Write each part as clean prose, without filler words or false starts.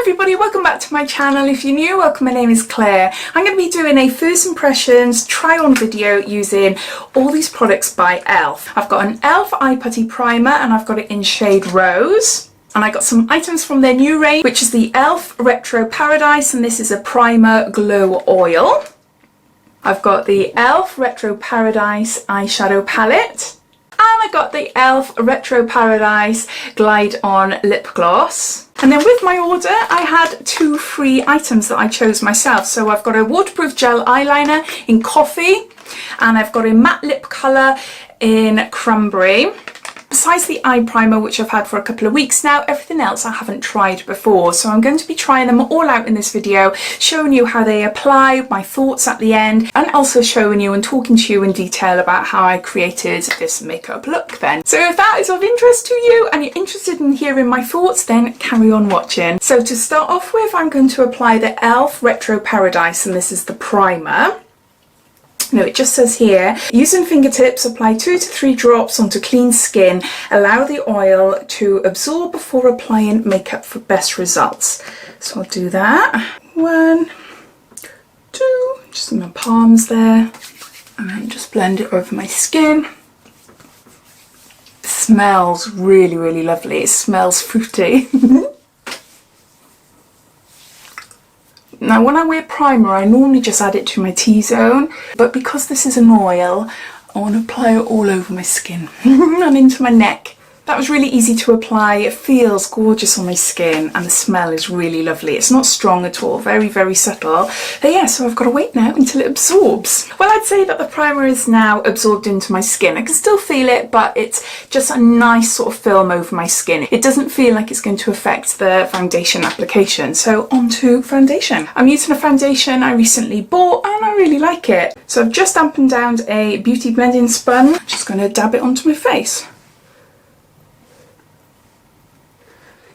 everybody, welcome back to my channel. If you're new, welcome, my name is Claire. I'm going to be doing a first impressions try on video using all these products by ELF. I've got an ELF Eye Putty Primer and I've got it in shade Rose. And I got some items from their new range, which is the ELF Retro Paradise, and this is a primer glow oil. I've got the ELF Retro Paradise eyeshadow palette. And I got the ELF Retro Paradise Glide On lip gloss. And then with my order, I had 2 free items that I chose myself. So I've got a waterproof gel eyeliner in coffee, and I've got a matte lip colour in cranberry. Besides the eye primer, which I've had for a couple of weeks now, everything else I haven't tried before. So I'm going to be trying them all out in this video, showing you how they apply, my thoughts at the end, and also showing you and talking to you in detail about how I created this makeup look then. So if that is of interest to you and you're interested in hearing my thoughts, then carry on watching. So to start off with, I'm going to apply the ELF Retro Paradise, and this is the primer. No, it just says here, using fingertips, apply 2 to 3 drops onto clean skin. Allow the oil to absorb before applying makeup for best results. So I'll do that. 1, 2, just in my palms there. And then just blend it over my skin. It smells really, really lovely. It smells fruity. Now when I wear primer, I normally just add it to my T-zone, but because this is an oil, I want to apply it all over my skin and into my neck. That was really easy to apply. It feels gorgeous on my skin and the smell is really lovely. It's not strong at all, very, very subtle. But yeah, so I've got to wait now until it absorbs. Well, I'd say that the primer is now absorbed into my skin. I can still feel it, but it's just a nice sort of film over my skin. It doesn't feel like it's going to affect the foundation application. So on to foundation. I'm using a foundation I recently bought and I really like it. So I've just up and down a beauty blending sponge. Just going to dab it onto my face.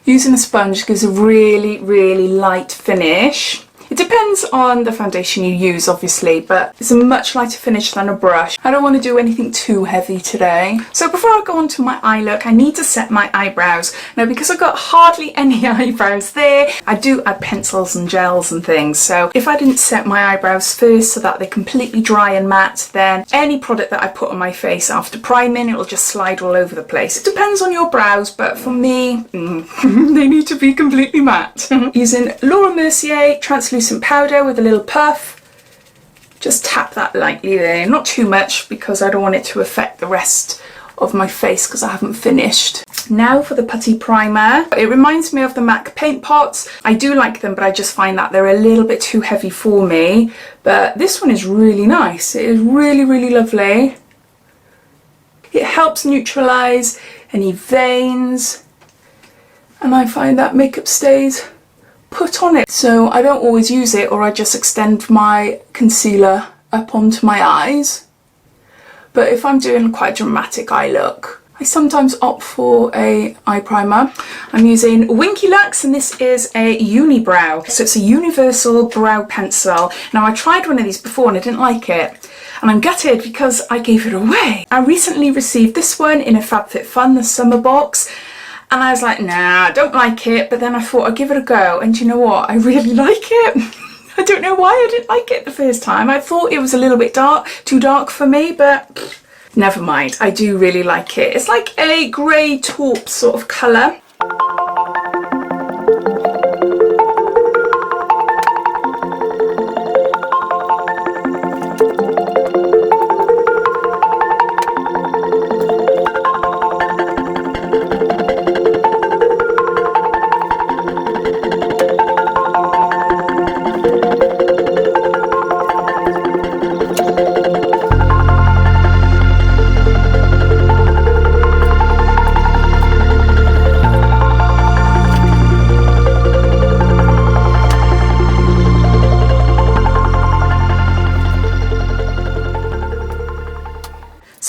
Using a sponge gives a really, really light finish. It depends on the foundation you use, obviously, but it's a much lighter finish than a brush. I don't want to do anything too heavy today. So before I go on to my eye look, I need to set my eyebrows. Now, because I've got hardly any eyebrows there, I do add pencils and gels and things. So if I didn't set my eyebrows first so that they're completely dry and matte, then any product that I put on my face after priming, it'll just slide all over the place. It depends on your brows, but for me, they need to be completely matte. Using Laura Mercier translucent powder with a little puff. Just tap that lightly there, not too much because I don't want it to affect the rest of my face because I haven't finished. Now for the putty primer. It reminds me of the MAC paint pots. I do like them, but I just find that they're a little bit too heavy for me. But this one is really nice. It is really, really lovely. It helps neutralize any veins, and I find that makeup stays put on it. So I don't always use it, or I just extend my concealer up onto my eyes. But if I'm doing quite a dramatic eye look, I sometimes opt for a eye primer. I'm using Winky Lux, and this is a unibrow. So it's a universal brow pencil. Now I tried one of these before and I didn't like it. And I'm gutted because I gave it away. I recently received this one in a FabFitFun, the summer box. And I was like, nah, I don't like it. But then I thought I'd give it a go. And you know what? I really like it. I don't know why I didn't like it the first time. I thought it was a little bit dark, too dark for me, but never mind. I do really like it. It's like a grey taupe sort of colour.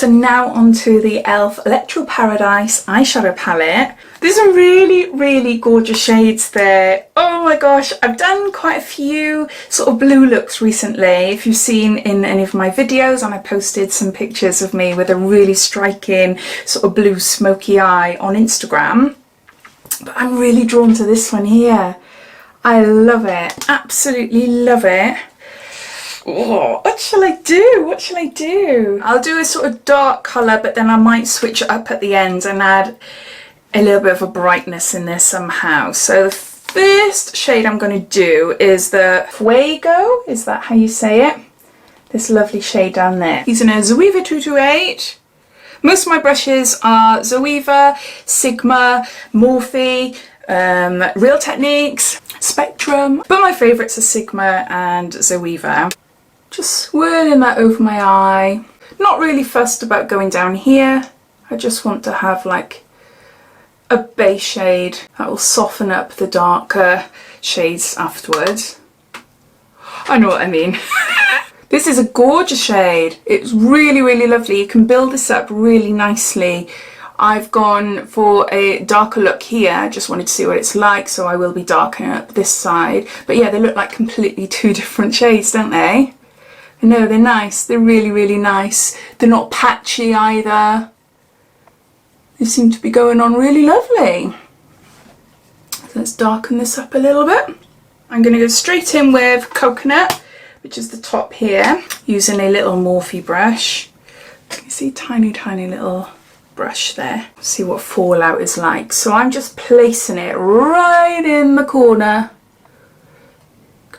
So now onto the ELF Electro Paradise eyeshadow palette. There's some really, really gorgeous shades there. Oh my gosh, I've done quite a few sort of blue looks recently. If you've seen in any of my videos, and I posted some pictures of me with a really striking sort of blue smoky eye on Instagram. But I'm really drawn to this one here. I love it. Absolutely love it. Oh, what shall I do? What shall I do? I'll do a sort of dark colour, but then I might switch it up at the end and add a little bit of a brightness in there somehow. So the first shade I'm going to do is the Fuego. Is that how you say it? This lovely shade down there. Using a Zoeva 228. Most of my brushes are Zoeva, Sigma, Morphe, Real Techniques, Spectrum, but my favourites are Sigma and Zoeva. Just swirling that over my eye. Not really fussed about going down here. I just want to have like a base shade that will soften up the darker shades afterwards. I know what I mean. This is a gorgeous shade. It's really, really lovely. You can build this up really nicely. I've gone for a darker look here. I just wanted to see what it's like, so I will be darkening up this side. But yeah, they look like completely two different shades, don't they? I know, they're nice. They're really, really nice. They're not patchy either. They seem to be going on really lovely. So let's darken this up a little bit. I'm going to go straight in with Coconut, which is the top here, using a little Morphe brush. You see, tiny, tiny little brush there. See what fallout is like. So I'm just placing it right in the corner.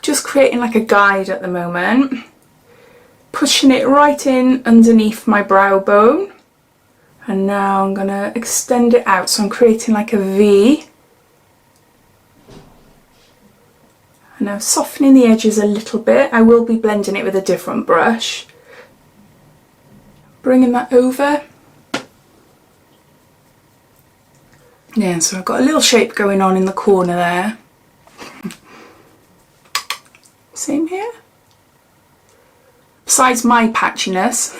Just creating like a guide at the moment. Pushing it right in underneath my brow bone. And now I'm going to extend it out. So I'm creating like a V. And I'm softening the edges a little bit. I will be blending it with a different brush. Bringing that over. Yeah, so I've got a little shape going on in the corner there. Same here. Besides my patchiness,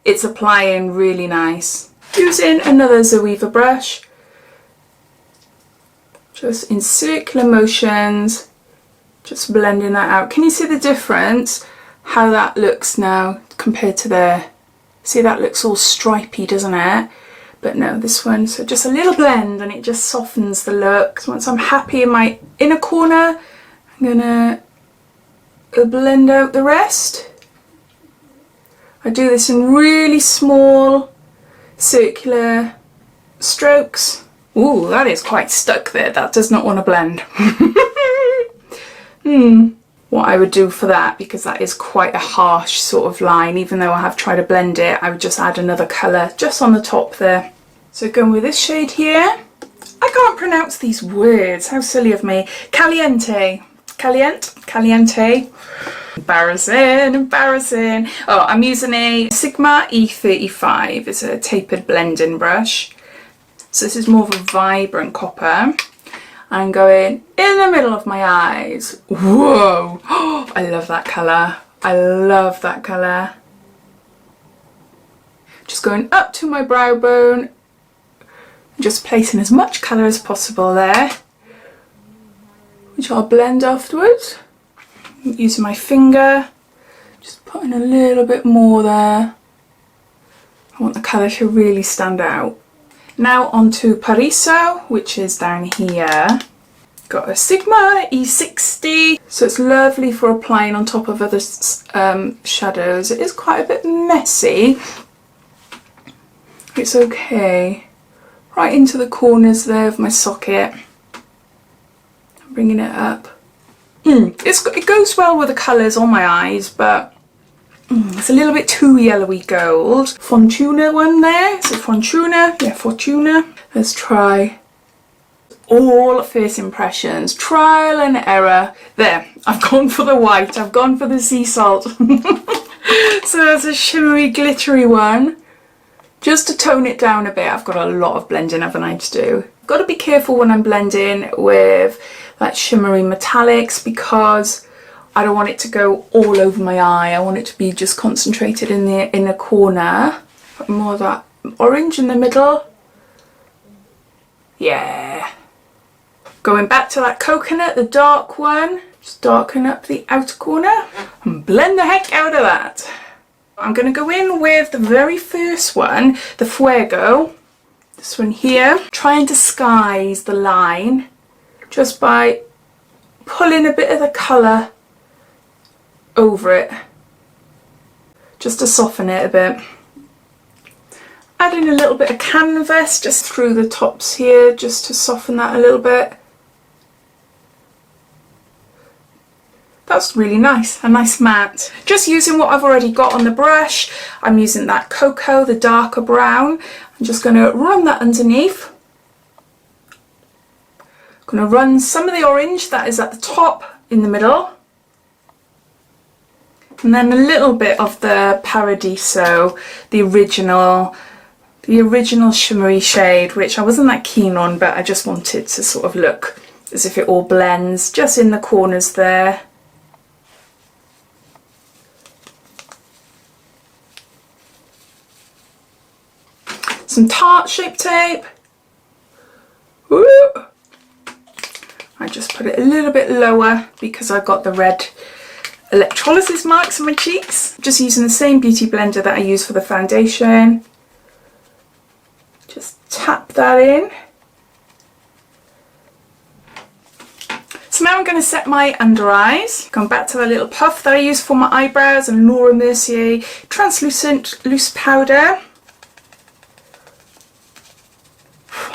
it's applying really nice. Using another Zoeva brush. Just in circular motions. Just blending that out. Can you see the difference? How that looks now compared to there. See, that looks all stripy, doesn't it? But no, this one, so just a little blend and it just softens the look. So once I'm happy in my inner corner, I'm gonna blend out the rest. I do this in really small circular strokes. Ooh, that is quite stuck there. That does not want to blend. What I would do for that, because that is quite a harsh sort of line, even though I have tried to blend it, I would just add another colour just on the top there. So going with this shade here. I can't pronounce these words, how silly of me. Caliente. Caliente. Embarrassing. Oh, I'm using a Sigma E35. It's a tapered blending brush. So this is more of a vibrant copper. I'm going in the middle of my eyes. Whoa! Oh, I love that colour. I love that colour. Just going up to my brow bone. Just placing as much colour as possible there, which I'll blend afterwards. Using my finger, just putting a little bit more there. I want the colour to really stand out. Now onto Paraside, which is down here. Got a Sigma E60, so it's lovely for applying on top of other shadows. It is quite a bit messy. It's okay. Right into the corners there of my socket. I'm bringing it up. It goes well with the colours on my eyes, but it's a little bit too yellowy gold. Fortuna one there. Is it Fortuna? Yeah, Fortuna. Let's try. All first impressions. Trial and error. There. I've gone for the white. I've gone for the sea salt. So there's a shimmery, glittery one. Just to tone it down a bit. I've got a lot of blending, haven't I, to do. I've got to be careful when I'm blending with that shimmery metallics, because I don't want it to go all over my eye. I want it to be just concentrated in the inner corner. Put more of that orange in the middle. Yeah. Going back to that coconut, the dark one. Just darken up the outer corner and blend the heck out of that. I'm going to go in with the very first one, the Fuego. This one here. Try and disguise the line just by pull in a bit of the colour over it, just to soften it a bit. Adding a little bit of canvas just through the tops here, just to soften that a little bit. That's really nice, a nice matte. Just using what I've already got on the brush. I'm using that cocoa, the darker brown. I'm just going to run that underneath. I'm going to run some of the orange that is at the top in the middle. And then a little bit of the Paradiso, the original shimmery shade, which I wasn't that keen on, but I just wanted to sort of look as if it all blends just in the corners there. Some Tarte Shape Tape. Woo! I just put it a little bit lower because I got the red electrolysis marks on my cheeks. Just using the same beauty blender that I use for the foundation. Just tap that in. So now I'm going to set my under eyes. Going back to the little puff that I use for my eyebrows and Laura Mercier translucent loose powder.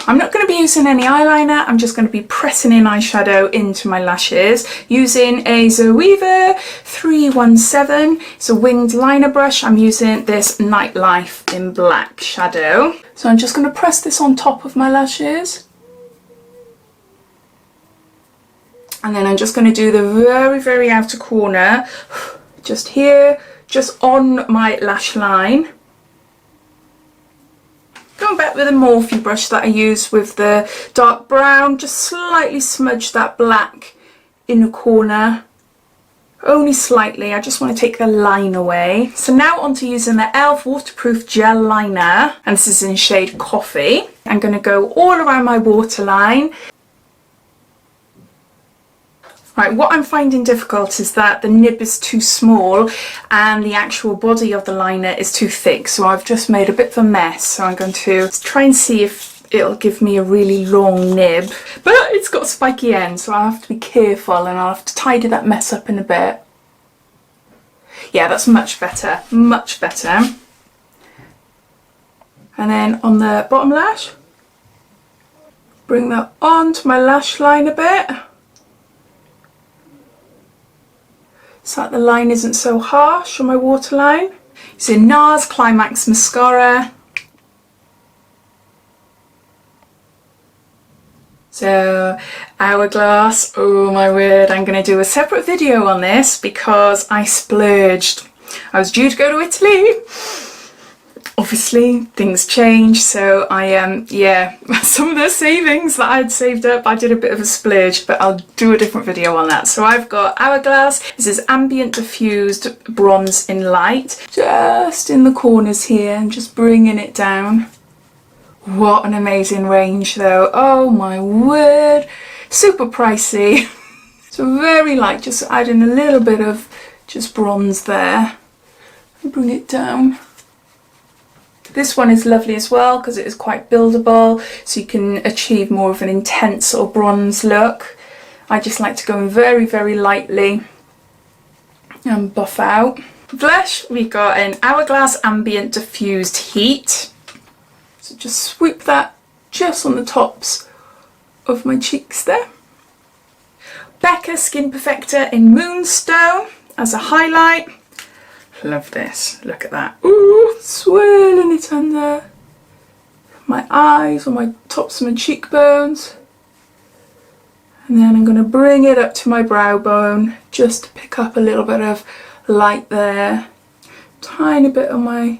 I'm not going to be using any eyeliner, I'm just going to be pressing in eyeshadow into my lashes using a Zoeva 317. It's a winged liner brush. I'm using this Nightlife in black shadow. So I'm just going to press this on top of my lashes. And then I'm just going to do the very, very outer corner, just here, just on my lash line. Going back with a Morphe brush that I use with the dark brown, just slightly smudge that black in the corner, only slightly. I just want to take the line away. So now onto using the e.l.f. waterproof gel liner, and this is in shade Coffee. I'm going to go all around my waterline. Right, what I'm finding difficult is that the nib is too small and the actual body of the liner is too thick, so I've just made a bit of a mess. So I'm going to try and see if it'll give me a really long nib, but it's got a spiky end, so I'll have to be careful and I'll have to tidy that mess up in a bit. Yeah, that's much better, much better. And then on the bottom lash, bring that onto my lash line a bit. So that the line isn't so harsh on my waterline. Using NARS Climax Mascara. So, Hourglass, oh my word, I'm going to do a separate video on this because I splurged. I was due to go to Italy. Obviously, things change, so yeah, some of the savings that I'd saved up, I did a bit of a splurge, but I'll do a different video on that. So I've got Hourglass. This is Ambient Diffused Bronze in Light, just in the corners here, and just bringing it down. What an amazing range though, oh my word, super pricey. So very light, just adding a little bit of just bronze there, and bring it down. This one is lovely as well because it is quite buildable, so you can achieve more of an intense or bronze look. I just like to go in very, very lightly and buff out. Blush, we've got an Hourglass Ambient Diffused Heat. So just swoop that just on the tops of my cheeks there. Becca Skin Perfector in Moonstone as a highlight. Love this, look at that. Ooh, swirling it under my eyes, on my tops of my cheekbones. And then I'm going to bring it up to my brow bone, just to pick up a little bit of light there. Tiny bit on my,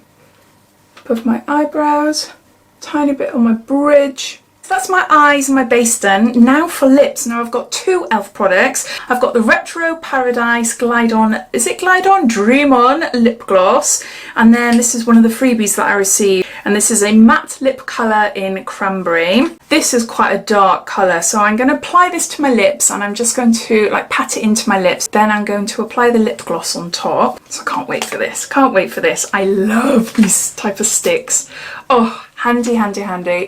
above my eyebrows, tiny bit on my bridge. So that's my eyes and my base done. Now for lips. Now I've got two e.l.f. products. I've got the Retro Paradise Glide On, is it Glide On? Dream On lip gloss. And then this is one of the freebies that I received. And this is a matte lip colour in Cranberry. This is quite a dark colour. So I'm going to apply this to my lips and I'm just going to like pat it into my lips. Then I'm going to apply the lip gloss on top. So I can't wait for this. Can't wait for this. I love these type of sticks. Oh, handy, handy, handy.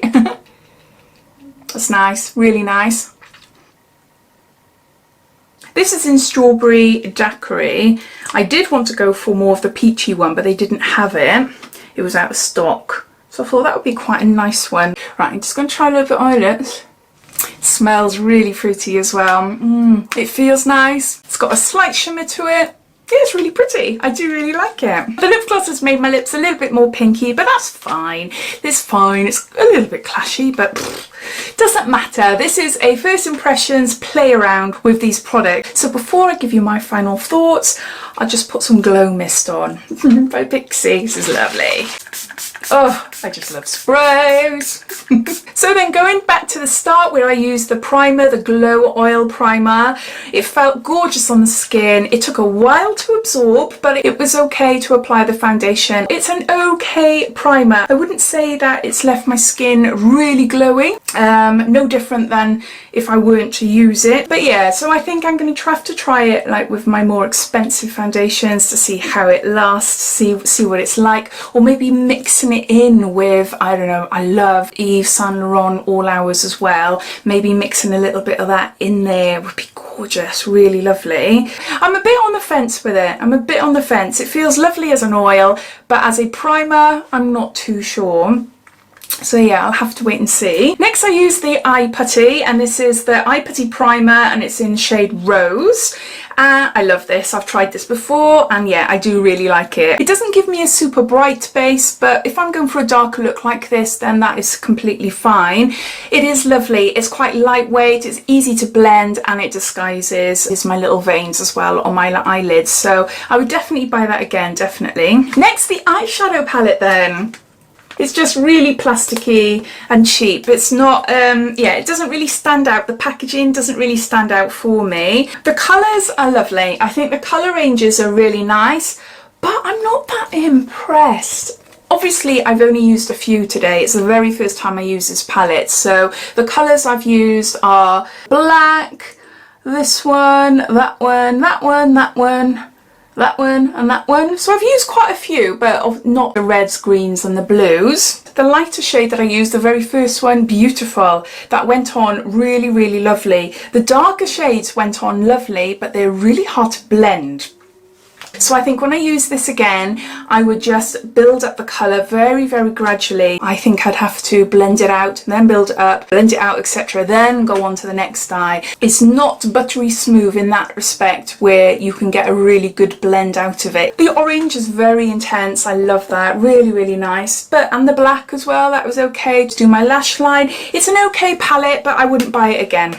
That's nice, really nice. This is in Strawberry Daiquiri. I did want to go for more of the peachy one, but they didn't have it. It was out of stock. So I thought that would be quite a nice one. Right, I'm just going to try a little bit on my lips. It smells really fruity as well. It feels nice. It's got a slight shimmer to it. Yeah, it's really pretty. I do really like it. The lip gloss has made my lips a little bit more pinky, but that's fine. It's fine. It's a little bit clashy, but doesn't matter. This is a first impressions play around with these products. So before I give you my final thoughts, I'll just put some glow mist on by Pixie. This is lovely. Oh, I just love sprays. So then going back to the start where I used the primer, the Glow Oil Primer, it felt gorgeous on the skin. It took a while to absorb, but it was okay to apply the foundation. It's an okay primer. I wouldn't say that it's left my skin really glowing. No different than if I weren't to use it. But yeah, so I think I'm going to have to try it like with my more expensive foundations to see how it lasts, see what it's like, or maybe mixing it in with, I don't know, I love Yves Saint Laurent All Hours as well. Maybe mixing a little bit of that in there would be gorgeous, really lovely. I'm a bit on the fence with it. I'm a bit on the fence. It feels lovely as an oil, but as a primer, I'm not too sure. So yeah, I'll have to wait and see. Next I use the Eye Putty, and this is the Eye Putty Primer, and it's in shade Rose. I love this. I've tried this before, and yeah, I do really like it. It doesn't give me a super bright base, but if I'm going for a darker look like this, then that is completely fine. It is lovely. It's quite lightweight, it's easy to blend, and it disguises my little veins as well on my eyelids. So I would definitely buy that again, definitely. Next, the eyeshadow palette then. It's just really plasticky and cheap. It's not, yeah, it doesn't really stand out. The packaging doesn't really stand out for me. The colours are lovely. I think the colour ranges are really nice, but I'm not that impressed. Obviously, I've only used a few today. It's the very first time I use this palette. So the colours I've used are black, this one, that one, that one, that one, that one and that one. So I've used quite a few, but not the reds, greens and the blues. The lighter shade that I used, the very first one, Beautiful, that went on really, really lovely. The darker shades went on lovely, but they're really hard to blend. So I think when I use this again, I would just build up the colour very, very gradually. I think I'd have to blend it out, then build it up, blend it out, etc. Then go on to the next eye. It's not buttery smooth in that respect where you can get a really good blend out of it. The orange is very intense. I love that. Really, really nice. And the black as well, that was okay to do my lash line. It's an okay palette, but I wouldn't buy it again.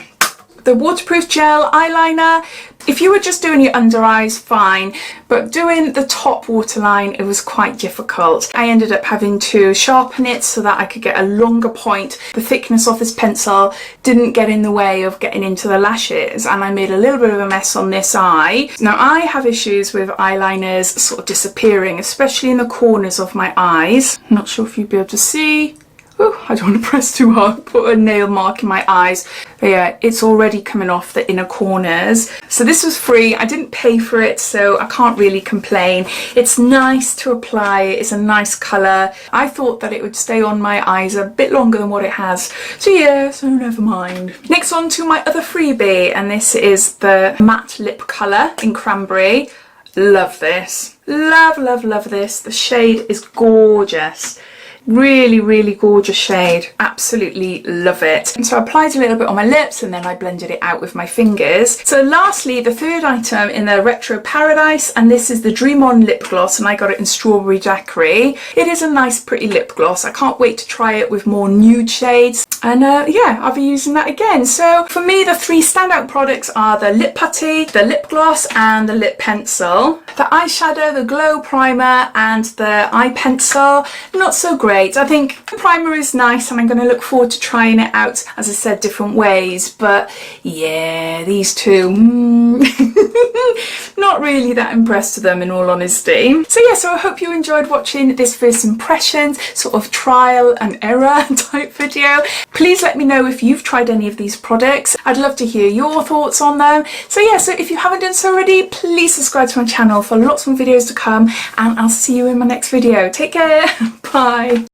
The waterproof gel eyeliner, if you were just doing your under eyes, fine, but doing the top waterline, it was quite difficult. I ended up having to sharpen it so that I could get a longer point. The thickness of this pencil didn't get in the way of getting into the lashes, and I made a little bit of a mess on this eye. Now, I have issues with eyeliners sort of disappearing, especially in the corners of my eyes. I'm not sure if you'd be able to see. Oh, I don't want to press too hard, put a nail mark in my eyes. But yeah, it's already coming off the inner corners. So this was free. I didn't pay for it, so I can't really complain. It's nice to apply. It's a nice colour. I thought that it would stay on my eyes a bit longer than what it has. So yeah, so never mind. Next on to my other freebie, and this is the matte lip colour in Cranberry. Love this. Love, love, love this. The shade is gorgeous. Really, really gorgeous shade. Absolutely love it. And so I applied a little bit on my lips and then I blended it out with my fingers. So lastly, the third item in the Retro Paradise, and this is the Dream On lip gloss, and I got it in Strawberry Daiquiri. It is a nice pretty lip gloss. I can't wait to try it with more nude shades. And yeah, I'll be using that again. So for me, the three standout products are the lip putty, the lip gloss and the lip pencil. The eyeshadow, the glow primer and the eye pencil, not so great. I think the primer is nice and I'm going to look forward to trying it out, as I said, different ways. But yeah, these two, not really that impressed with them in all honesty. So yeah, so I hope you enjoyed watching this first impressions, sort of trial and error type video. Please let me know if you've tried any of these products. I'd love to hear your thoughts on them. So yeah, so if you haven't done so already, please subscribe to my channel for lots more videos to come, and I'll see you in my next video. Take care. Bye.